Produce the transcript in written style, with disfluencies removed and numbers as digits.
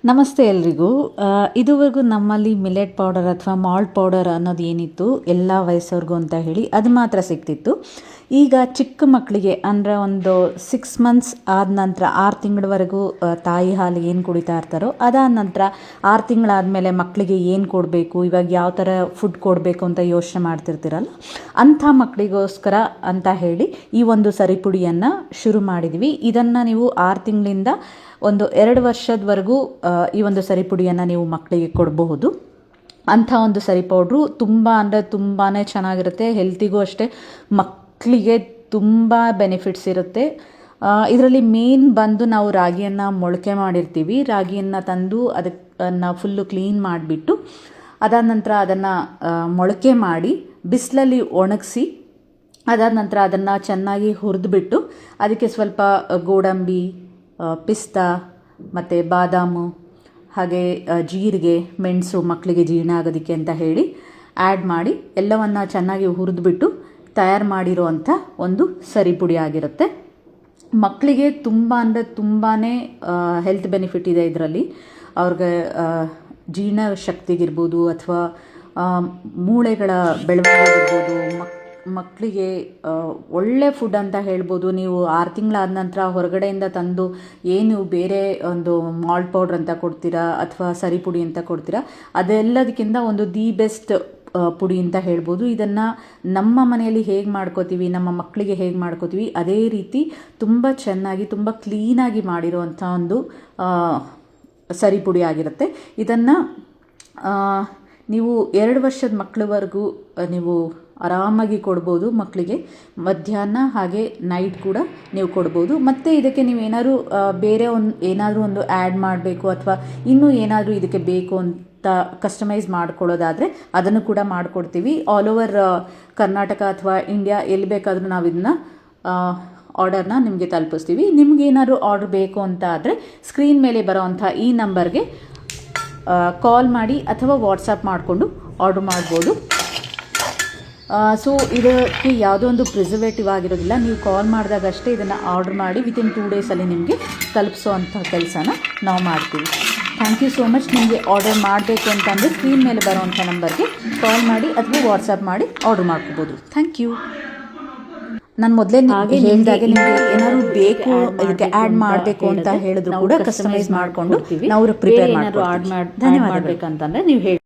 ನಮಸ್ತೆ ಎಲ್ರಿಗೂ. ಇದುವರೆಗೂ ನಮ್ಮಲ್ಲಿ ಮಿಲೆಟ್ ಪೌಡರ್ ಅಥವಾ ಮಾಲ್ಟ್ ಪೌಡರ್ ಅನ್ನೋದು ಏನಿತ್ತು ಎಲ್ಲ ವಯಸ್ಸವ್ರಿಗೂ ಅಂತ ಹೇಳಿ ಅದು ಮಾತ್ರ ಸಿಗ್ತಿತ್ತು. ಈಗ ಚಿಕ್ಕ ಮಕ್ಕಳಿಗೆ ಅಂದರೆ ಒಂದು 6 ಮಂತ್ಸ್ ಆದ ನಂತರ 6 ತಿಂಗಳವರೆಗೂ ತಾಯಿ ಹಾಲು ಏನು ಕುಡಿತಾ ಇರ್ತಾರೋ ಅದಾದ ನಂತರ 6 ತಿಂಗಳಾದಮೇಲೆ ಮಕ್ಕಳಿಗೆ ಏನು ಕೊಡಬೇಕು, ಇವಾಗ ಯಾವ ಥರ ಫುಡ್ ಕೊಡಬೇಕು ಅಂತ ಯೋಚನೆ ಮಾಡ್ತಿರ್ತೀರಲ್ಲ, ಅಂಥ ಮಕ್ಕಳಿಗೋಸ್ಕರ ಅಂತ ಹೇಳಿ ಈ ಒಂದು ಸರಿಪುಡಿಯನ್ನು ಶುರು ಮಾಡಿದ್ವಿ. ಇದನ್ನು ನೀವು 6 ತಿಂಗಳಿಂದ ಒಂದು 2 ವರ್ಷದವರೆಗೂ ಈ ಒಂದು ಸರಿಪುಡಿಯನ್ನು ನೀವು ಮಕ್ಕಳಿಗೆ ಕೊಡಬಹುದು. ಅಂಥ ಒಂದು ಸರಿ ಪೌಡ್ರು ತುಂಬ ಅಂದರೆ ತುಂಬಾ ಚೆನ್ನಾಗಿರುತ್ತೆ. ಹೆಲ್ತಿಗೂ ಅಷ್ಟೇ, ಮಕ್ಕಳಿಗೆ ತುಂಬ ಬೆನಿಫಿಟ್ಸ್ ಇರುತ್ತೆ. ಇದರಲ್ಲಿ ಮೇನ್ ಬಂದು ನಾವು ರಾಗಿಯನ್ನು ಮೊಳಕೆ ಮಾಡಿರ್ತೀವಿ. ರಾಗಿಯನ್ನು ತಂದು ಅದನ್ನು ಫುಲ್ಲು ಕ್ಲೀನ್ ಮಾಡಿಬಿಟ್ಟು ಅದಾದ ನಂತರ ಅದನ್ನು ಮೊಳಕೆ ಮಾಡಿ ಬಿಸಿಲಲ್ಲಿ ಒಣಗಿಸಿ ಅದಾದ ನಂತರ ಅದನ್ನು ಚೆನ್ನಾಗಿ ಹುರಿದ್ಬಿಟ್ಟು ಅದಕ್ಕೆ ಸ್ವಲ್ಪ ಗೋಡಂಬಿ, ಪಿಸ್ತಾ ಮತ್ತು ಬಾದಾಮು ಹಾಗೆ ಜೀರಿಗೆ, ಮೆಣಸು ಮಕ್ಕಳಿಗೆ ಜೀರ್ಣ ಆಗೋದಕ್ಕೆ ಅಂತ ಹೇಳಿ ಆ್ಯಡ್ ಮಾಡಿ ಎಲ್ಲವನ್ನು ಚೆನ್ನಾಗಿ ಹುರಿದ್ಬಿಟ್ಟು ತಯಾರು ಮಾಡಿರುವಂಥ ಒಂದು ಸರಿಪುಡಿ ಆಗಿರುತ್ತೆ. ಮಕ್ಕಳಿಗೆ ತುಂಬ ಅಂದರೆ ತುಂಬಾ ಹೆಲ್ತ್ ಬೆನಿಫಿಟ್ ಇದೆ ಇದರಲ್ಲಿ. ಅವ್ರಿಗೆ ಜೀರ್ಣ ಶಕ್ತಿಗಿರ್ಬೋದು ಅಥವಾ ಮೂಳೆಗಳ ಬೆಳವಣಿಗೆ ಇರ್ಬೋದು, ಮಕ್ಕಳಿಗೆ ಒಳ್ಳೆ ಫುಡ್ ಅಂತ ಹೇಳ್ಬೋದು. ನೀವು 6 ತಿಂಗಳಾದ ನಂತರ ಹೊರಗಡೆಯಿಂದ ತಂದು ಏನು ಬೇರೆ ಒಂದು ಮಾಲ್ಟ್ ಪೌಡ್ರ್ ಅಂತ ಕೊಡ್ತೀರಾ ಅಥವಾ ಸರಿ ಪುಡಿ ಅಂತ ಕೊಡ್ತೀರಾ, ಅದೆಲ್ಲದಕ್ಕಿಂತ ಒಂದು ದಿ ಬೆಸ್ಟ್ ಪುಡಿ ಅಂತ ಹೇಳ್ಬೋದು. ಇದನ್ನು ನಮ್ಮ ಮನೆಯಲ್ಲಿ ಹೇಗೆ ಮಾಡ್ಕೋತೀವಿ, ನಮ್ಮ ಮಕ್ಕಳಿಗೆ ಹೇಗೆ ಮಾಡ್ಕೋತೀವಿ ಅದೇ ರೀತಿ ತುಂಬ ಚೆನ್ನಾಗಿ ತುಂಬ ಕ್ಲೀನಾಗಿ ಮಾಡಿರುವಂಥ ಒಂದು ಸರಿ ಪುಡಿ ಆಗಿರುತ್ತೆ. ಇದನ್ನು ನೀವು 2 ವರ್ಷದ ಮಕ್ಕಳವರೆಗೂ ನೀವು ಆರಾಮಾಗಿ ಕೊಡ್ಬೋದು ಮಕ್ಕಳಿಗೆ. ಮಧ್ಯಾಹ್ನ ಹಾಗೆ ನೈಟ್ ಕೂಡ ನೀವು ಕೊಡ್ಬೋದು. ಮತ್ತು ಇದಕ್ಕೆ ನೀವು ಬೇರೆ ಏನಾದರೂ ಒಂದು ಆ್ಯಡ್ ಮಾಡಬೇಕು ಅಥವಾ ಇನ್ನೂ ಏನಾದರೂ ಇದಕ್ಕೆ ಬೇಕು ಅಂತ ಕಸ್ಟಮೈಸ್ ಮಾಡ್ಕೊಳ್ಳೋದಾದರೆ ಅದನ್ನು ಕೂಡ ಮಾಡಿಕೊಡ್ತೀವಿ. ಆಲ್ ಓವರ್ ಕರ್ನಾಟಕ ಅಥವಾ ಇಂಡಿಯಾ ಎಲ್ಲಿ ಬೇಕಾದರೂ ನಾವು ಇದನ್ನು ಆರ್ಡರ್ನ ನಿಮಗೆ ತಲುಪಿಸ್ತೀವಿ. ನಿಮಗೇನಾದ್ರು ಆರ್ಡ್ರ್ ಬೇಕು ಅಂತ ಆದರೆ ಸ್ಕ್ರೀನ್ ಮೇಲೆ ಬರೋವಂಥ ಈ ನಂಬರ್ಗೆ ಕಾಲ್ ಮಾಡಿ ಅಥವಾ ವಾಟ್ಸಪ್ ಮಾಡಿಕೊಂಡು ಆರ್ಡ್ರ್ ಮಾಡ್ಬೋದು. ಸೊ ಇದಕ್ಕೆ ಯಾವುದೋ ಒಂದು ಪ್ರಿಸರ್ವೇಟಿವ್ ಆಗಿರೋದಿಲ್ಲ. ನೀವು ಕಾಲ್ ಮಾಡಿದಾಗಷ್ಟೇ ಇದನ್ನು ಆರ್ಡ್ರ್ ಮಾಡಿ ವಿತಿನ್ 2 ಡೇಸಲ್ಲಿ ನಿಮಗೆ ತಲುಪಿಸೋ ಅಂಥ ಕೆಲಸನ ನಾವು ಮಾಡ್ತೀವಿ. Thank you so much. ನಿಮಗೆ ಆರ್ಡರ್ ಮಾಡಬೇಕು ಅಂತಂದರೆ ಸ್ಕ್ರೀನ್ ಮೇಲೆ ಬರೋವಂಥ ನಂಬರ್ಗೆ ಕಾಲ್ ಮಾಡಿ ಅಥವಾ ವಾಟ್ಸಪ್ ಮಾಡಿ ಆರ್ಡ್ರ್ ಮಾಡ್ಕೋಬೋದು. Thank you. ನಾನು ಮೊದಲೇ ಹೇಳಿದಾಗೆ ನಿಮಗೆ ಏನಾದ್ರು ಬೇಕು ಇದಕ್ಕೆ ಆ್ಯಡ್ ಮಾಡಬೇಕು ಅಂತ ಹೇಳಿದ್ರು ಕೂಡ ಕಸ್ಟಮೈಸ್ ಮಾಡಿಕೊಂಡು ನಾವು ಪ್ರಿಪೇರ್ ಮಾಡಿ ಆ್ಯಡ್ ಮಾಡಬೇಕಂತಂದರೆ ನೀವು ಹೇಳಿ.